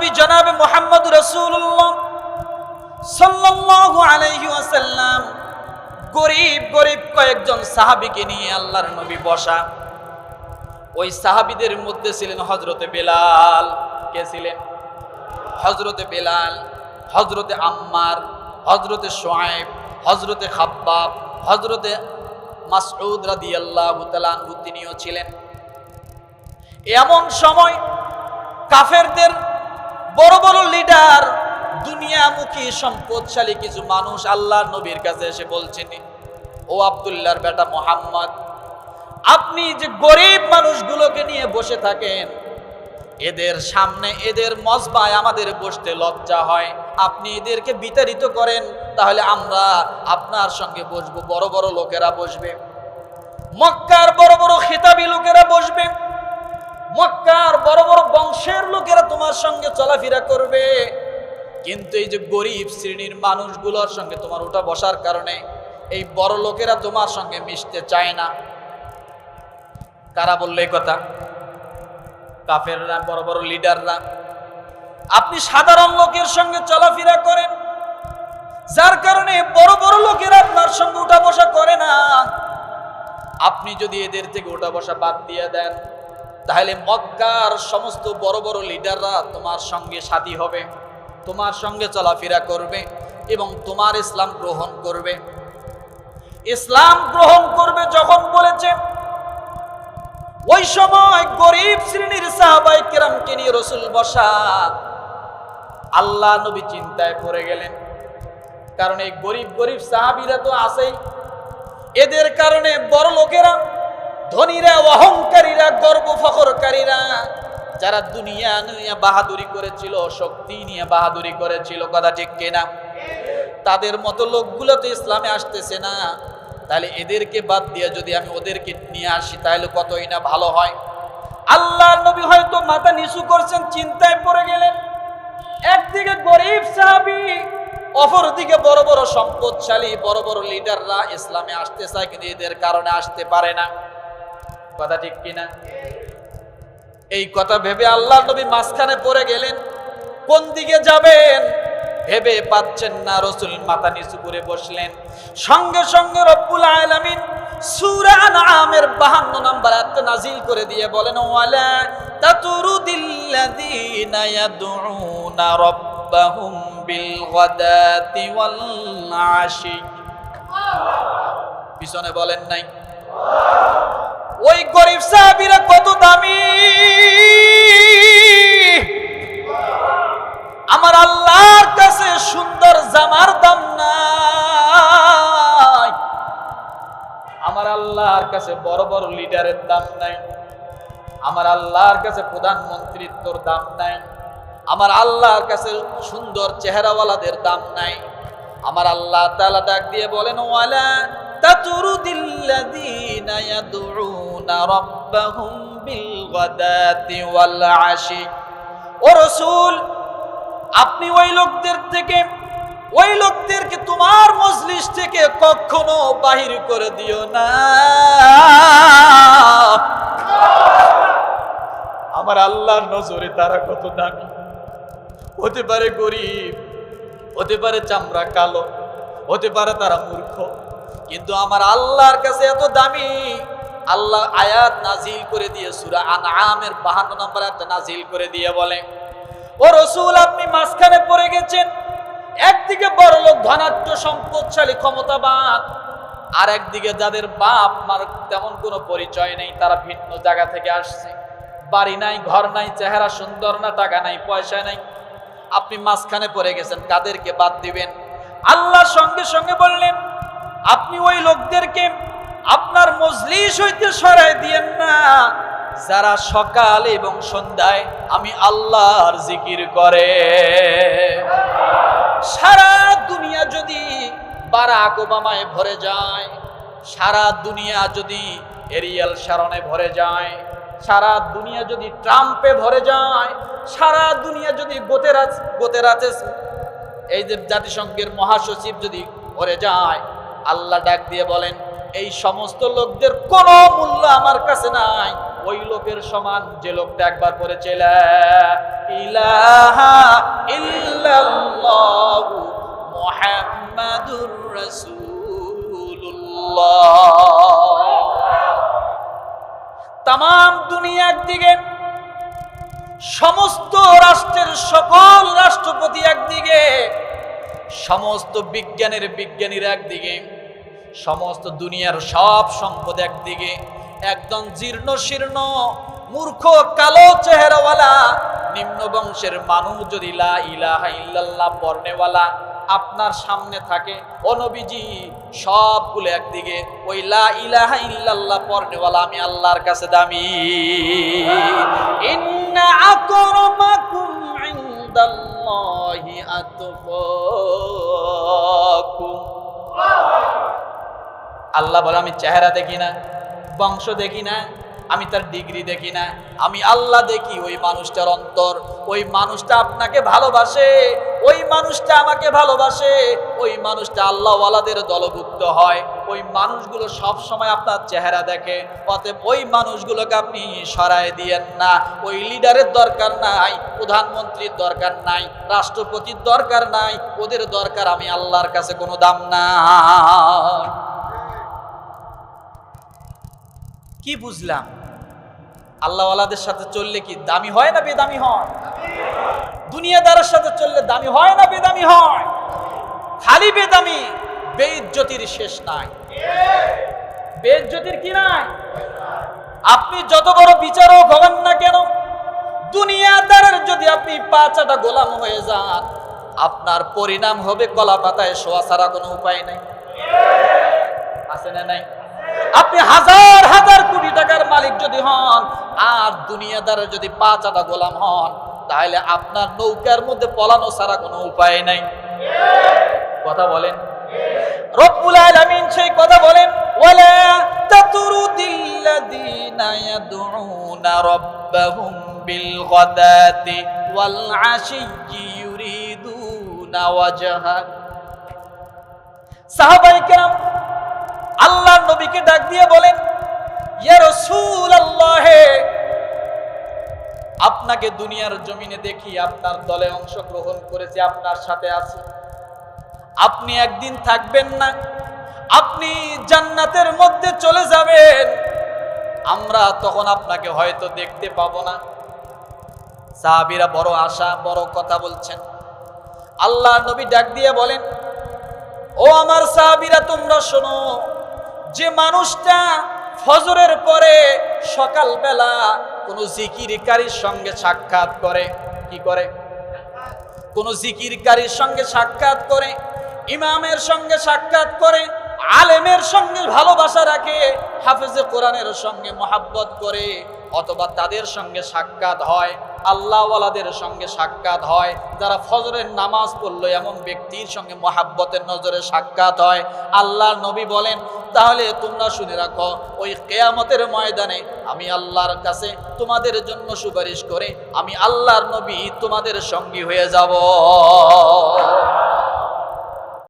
নবী জনাবে মুহাম্মদ রাসূলুল্লাহ সাল্লাল্লাহু আলাইহি ওয়াসাল্লাম গরিব গরিব কয়েকজন সাহাবীকে নিয়ে আল্লাহর নবী বসা। ওই সাহাবীদের মধ্যে ছিলেন হযরতে বেলাল। কে ছিলেন? হযরতে বেলাল, হযরতে আম্মার, হযরতে শুআইব, হযরতে খাব্বাব, হযরতে মাসউদ রাদিয়াল্লাহু তাআলা আনহু তিনিও ছিলেন। এমন সময় কাফেরদের বড় বড় লিডার, দুনিয়ামুখী সম্পদশালী কিছু মানুষ আল্লাহর নবীর কাছে এসে বলছেন, ও আব্দুল্লাহর বেটা মুহাম্মদ, আপনি যে গরিব মানুষগুলোকে নিয়ে বসে থাকেন, এদের সামনে এদের মজবায় আমাদের বসতে লজ্জা হয়। আপনি এদেরকে বিতাড়িত করেন, তাহলে আমরা আপনার সঙ্গে বসবো। বড় বড় লোকেরা বসবে, মক্কার বড় বড় খিতাবি লোকেরা বসবে, মক্কার বড় বড় বংশের লোকেরা তোমার সঙ্গে চলাফেরা করবে, কিন্তু এই যে গরিব শ্রেণীর মানুষগুলোর সঙ্গে তোমার ওটা বসার কারণে এই বড় লোকেরা তোমার সঙ্গে মিশতে চায় না। কারা বললে এই কথা? কাফেররা, বড় বড় লিডাররা। আপনি সাধারণ লোকের সঙ্গে চলাফেরা করেন, যার কারণে বড় বড় লোকেরা আপনার সঙ্গে উঠা বসা করে না। আপনি যদি এদের থেকে উঠা বসা বাদ দিয়ে দেন, তাহলে মক্কার সমস্ত বড় বড় লিডাররা তোমার সঙ্গে সাথী হবে, তোমার সঙ্গে চলাফেরা করবে এবং তোমার ইসলাম গ্রহণ করবে। ইসলাম গ্রহণ করবে যখন বলেছে, ওই সময় গরিব শ্রেণীর সাহাবায়ে কেরামকে নিয়ে রাসূল বসা। আল্লাহ নবী চিন্তায় পড়ে গেলেন, কারণ এই গরিব গরিব সাহাবীরা তো আছেই, এদের কারণে বড় লোকেরা, ধনীরা, অহংকারীরা, গর্ব ফখরকারীরা, যারা দুনিয়া নিয়ে বাহাদুরি করেছিল, শক্তি নিয়ে বাহাদুরি করেছিল, কথা ঠিক কিনা, তাদের মতো লোকগুলো তো ইসলামে আসতেছে না। তাহলে এদেরকে বাদ দিয়ে যদি আমি ওদেরকে নিয়ে আসি, তাহলে কতই না ভালো হয়। আল্লাহর নবী হয়তো মাথা নিচু করছেন, চিন্তায় পড়ে গেলেন। একদিকে গরিব সাহাবী, অপরদিকে বড় বড় সম্পদশালী বড় বড় লিডাররা ইসলামে আসতে চায়, কিন্তু এদের কারণে আসতে পারে না, কথা ঠিক কিনা। এই কথা ভেবে আল্লাহর নবী মাঝখানে পড়ে গেলেন, কোন দিকে যাবেন ভেবে পাচ্ছেন না। রাসূল মাথা নিচু করে বসলেন। সঙ্গে সঙ্গে রব্বুল আলামিন সূরা আনআমের 52 নম্বর আয়াত নাযিল করে দিয়ে বলেন, ওয়ালা তাতুরুদিল্লাযীনা ইয়াদউনা রাব্বাহুম বিল গাদাতি ওয়াল আশি। পিছনে বলেন নাই? ওই গরিব সাহাবীরা কত দামি, আমার আল্লাহর কাছে সুন্দর জামার দাম নাই, আমার আল্লাহর কাছে বড় বড় লিডারের দাম নাই, আমার আল্লাহর কাছে প্রধানমন্ত্রীত্বর দাম নাই, আমার আল্লাহর কাছে সুন্দর চেহারাওয়ালাদের দাম নাই। আমার আল্লাহ তাআলা ডাক দিয়ে বলেন, ওয়ালা তাতুরুদিল্লাযীনা ইয়াদউনা রাব্বাহুম বিল গাদাতি ওয়াল আশি। ও রাসূল, আপনি ওই লোকদেরকে তোমার মজলিস থেকে কখনো বাহির করে দিও না। আমার আল্লাহর নজরে তারা কত দামি। হতে পারে গরিব, হতে পারে চামড়া কালো, হতে পারে তারা মূর্খ, কিন্তু আমার আল্লাহর কাছে এত দামি। আল্লাহ আয়াত নাজিল করে দিয়ে সূরা আনআমের 52 নম্বর আয়াত নাজিল করে দিয়ে বলে, ও রাসূল, আপনি মাঝখানে পড়ে গেছেন। একদিকে বড় লোক, ধনাঢ্য, সম্পদশালী, ক্ষমতাবান, আর একদিকে যাদের বাপ মার তেমন কোনো পরিচয় নেই, তারা ভিন্ন জায়গা থেকে আসছে, বাড়ি নাই, ঘর নাই, চেহারা সুন্দর না, টাকা নাই, পয়সা নাই। আপনি মাঝখানে পড়ে গেছেন, কাদেরকে বাদ দিবেন? আল্লাহ সঙ্গে সঙ্গে বললেন, আপনি ওই লোকদেরকে আপনার মজলিস হইতে সরাই দিয়েন না, যারা সকাল এবং সন্ধ্যায় আমি আল্লাহর জিকির করে। সারা দুনিয়া যদি বারাক ওবামায় ভরে যায়, সারা দুনিয়া যদি এরিয়াল শারনে ভরে যায়, সারা দুনিয়া যদি ট্রাম্পে ভরে যায়, সারা দুনিয়া যদি গোতেরাচে এই যে জাতিসংঘের মহাসচিব যদি ভরে যায়, আল্লাহ ডাক দিয়ে বলেন, এই সমস্ত লোকদের কোনো মূল্য আমার কাছে নাই, ওই লোকের সমান যে লোকটা একবার পড়েছে লা ইলাহা ইল্লাল্লাহু মুহাম্মাদুর রাসূলুল্লাহ। তাম দুনিয়া একদিকে, সমস্ত রাষ্ট্রের সকল রাষ্ট্রপতি একদিকে, সমস্ত বিজ্ঞানের বিজ্ঞানীরা একদিকে, সমস্ত দুনিয়ার সব সম্পদ একদিকে, একদম জীর্ণ শীর্ণ মূর্খ কালো চেহারাওয়ালা নিম্ন বংশের মানুষ যদি লা ইলাহা ইল্লাল্লাহ পড়নেওয়ালা আপনার সামনে থাকে, ও নবীজি সবগুলো একদিকে, ওই লা ইলাহা ইল্লাল্লাহ পড়নেওয়ালা আমি আল্লাহর কাছে দামি। ইন্না আকরামাকুম ইনদাল্লাহি আতকাকুম। আল্লাহ বলে আমি চেহারা দেখি না, বংশ দেখি না, আমি তার ডিগ্রি দেখি না, আমি আল্লাহ দেখি ওই মানুষটার অন্তর। ওই মানুষটা আপনাকে ভালোবাসে, ওই মানুষটা আমাকে ভালোবাসে, ওই মানুষটা আল্লাহওয়ালাদের দলভুক্ত হয়, ওই মানুষগুলো সব সময় আপনার চেহারা দেখে। অতএব ওই মানুষগুলোকে আপনি সরায় দিয়েন না। ওই লিডারের দরকার নাই, প্রধানমন্ত্রীর দরকার নাই, রাষ্ট্রপতির দরকার নাই, ওদের দরকার আমি আল্লাহর কাছে কোনো দাম না। কি বুঝলাম? আল্লাহওয়ালাদের সাথে চললে কি দামি হয় না বেদামি হয়? দুনিয়াদারের সাথে চললে দামি হয় না বেদামি হয়? খালি বেদামি, বেইজ্জতির শেষ নাই। বেইজ্জতির কি নাই? আপনি যত বড় বিচারক হবেন না কেন, দুনিয়াদারের যদি আপনি পাঁচাটা গোলাম হয়ে যান, আপনার পরিণাম হবে কলা পাতায় শোয়া ছাড়া কোনো উপায় নাই। আছে না নাই? আপনি হাজার হাজার কোটি টাকার মালিক যদি হন, আর দুনিয়াদারের যদি পাঁচাটা গোলাম হন, তাহলে আপনার নৌকার মধ্যে পলানো ছাড়া কোনো উপায় নাই। কথা বলেন। রব্বুল আলামিন সেই কথা বলেন, ওয়ালা তাতুরুদিল্লাযীনা ইয়াদউনা রাব্বাহুম বিল গাদাতি ওয়াল আশিয়্যি ইউরিদুনা ওয়াজহা। সাহাবায়ে কেরাম আল্লাহর নবীকে ডাক দিয়ে বলেন, ইয়া রাসূলুল্লাহ, আপনাকে দুনিয়ার জমিনে দেখি আপনার দলে অংশগ্রহণ করেছি, আপনার সাথে আছি, আপনি একদিন থাকবেন না, আপনি জান্নাতের মধ্যে চলে যাবেন, আমরা তখন আপনাকে হয়তো দেখতে পাবো না। সাহাবীরা বড় আশা, বড় কথা বলছেন। আল্লাহর নবী ডাক দিয়ে বলেন, ও আমার সাহাবীরা, তোমরা শোনো, যে মানুষটা ফজরের পরে সকালবেলা কোন জিকিরকারীর সঙ্গে সাক্ষাৎ করে, কি করে? কোন জিকিরকারীর সঙ্গে সাক্ষাৎ করে, ইমামের সঙ্গে সাক্ষাৎ করে, আলেমের সঙ্গে ভালোবাসা রাখে, হাফেজে কোরআনের সঙ্গে মহাব্বত করে, অথবা তাদের সঙ্গে সাক্ষাৎ হয়, আল্লাহওয়ালাদের সঙ্গে সাক্ষাৎ হয়, যারা ফজরের নামাজ পড়লো এমন ব্যক্তির সঙ্গে মহাব্বতের নজরে সাক্ষাৎ হয়। আল্লাহর নবী বলেন, তাহলে তোমরা শুনে রাখো, ওই কিয়ামতের ময়দানে আমি আল্লাহর কাছে তোমাদের জন্য সুপারিশ করে আমি আল্লাহর নবী তোমাদের সঙ্গী হয়ে যাব।